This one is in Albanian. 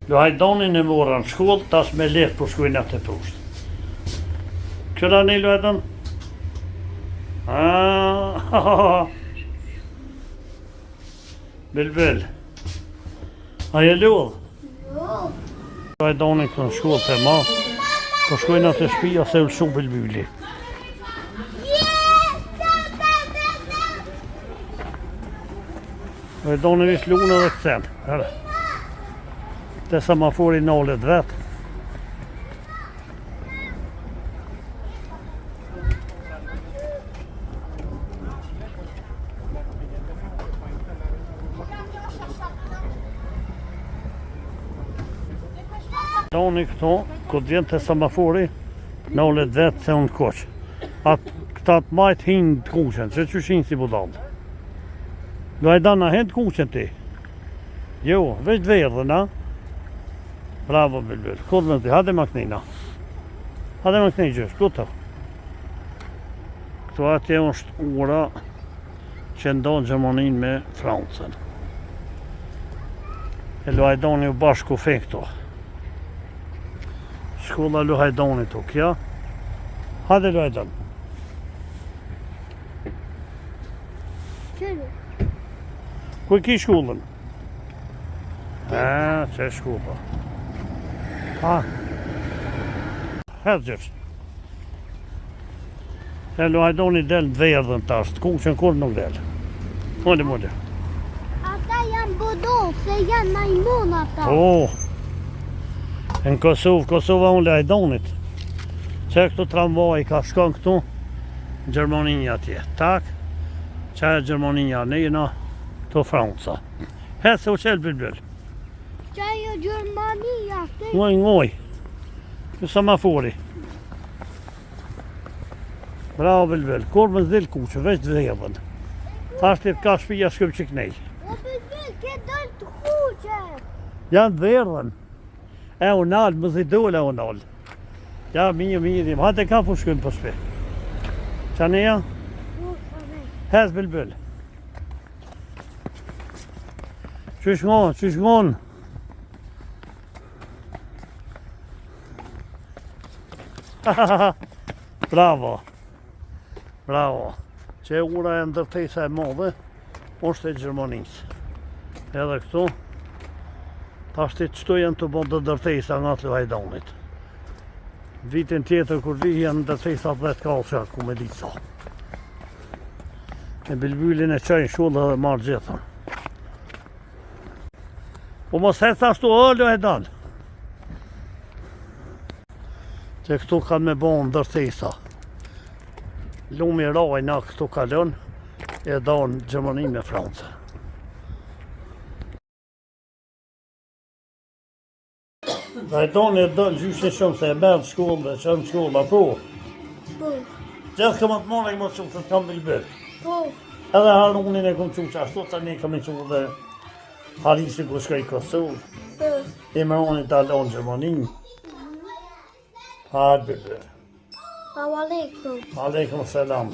Luhajdonin e mora në shkollë, tash me lehtë për shkojnë atë e poshtë. Qëra një Luhajdon? Bilbil. A je lodh? Jo. Luhajdonin këtë në shkollë të ma, për shkojnë atë e shpia se u shumë Bilbili. Luhajdonin ishtë lunë edhe këtën. Te semafori nallet vetë. Doni këto, këtë vjen të semafori, nallet vetë se unë koqë. Këta të majtë hinë të kuqen, që që shinë si budallë. Luhajdana hinë të kuqen ti? Jo, veç të verdhe, na? Bravo, Bilbil. Kodë në ti, hade maknina. Hade maknej gjësh, këto. Këto atje është ura që ndonë Gjermanin me Francën. E Luhajdoni u bashku fe këto. Shkolla Luhajdoni të kja. Hade Luhajdon. Qënë? Ku ki shkollën? Që shkolla. Hedhë gjërës. E Luhajdoni delë të verdhën tash, të kuqën kur nuk delë. Modi. Ata janë budol, se janë majmun ata. Në Kosova unë Luhajdonit. Që këtu tramvaj ka shkon këtu, Gjermaninja atje. Tak, që e Gjermaninja nejna, këtu Franca. Hedhë se u qelë Bilbil. Qa jo Gjermania, te? Ngoj. Kjo semafori. Bravo Bilbil. Kur më zdil kuqë, veç të vedhën. Ashtë të ka shpija shkëp që kënej. O Bilbil, ke dëllë të kuqe. Janë të vedhën. E unalë, më zidole unalë. Ja, mirë. Hate ka pu shkojnë për shpe. Qa neja? Hez Bilbil. Qysh ngon? Bravo. Që e ura e ndërtejsa e modhe, është e Gjermanisë. Edhe këtu, pashti qëto janë të bëndë ndërtejsa nga të Luhajdonit. Vitin tjetër kur vi janë ndërtejsa 10 kalësha, ku me ditë sa. E Bilbilin e qajnë shullë dhe marë gjithën. Po mos hecë ashtu, Luhajdon. Që këtu kanë me bënë ndërtejsa. Lumi rajna këtu kalon, e donë Gjermani me Francë. Luhajdoni e donë gjyshin shumë se e bërë shkollë dhe që në shkollë, po? Po. Gjithë këmë të mone i më shumë se të kam Bilbil. Po. Edhe Harunin e këmë që ashtu, të një këmë që dhe Halisi ku shkoj Kosovë. Po. Imroni të alonë Gjermani. Hajde Bilbil. Salam aleikum. Aleikum selam.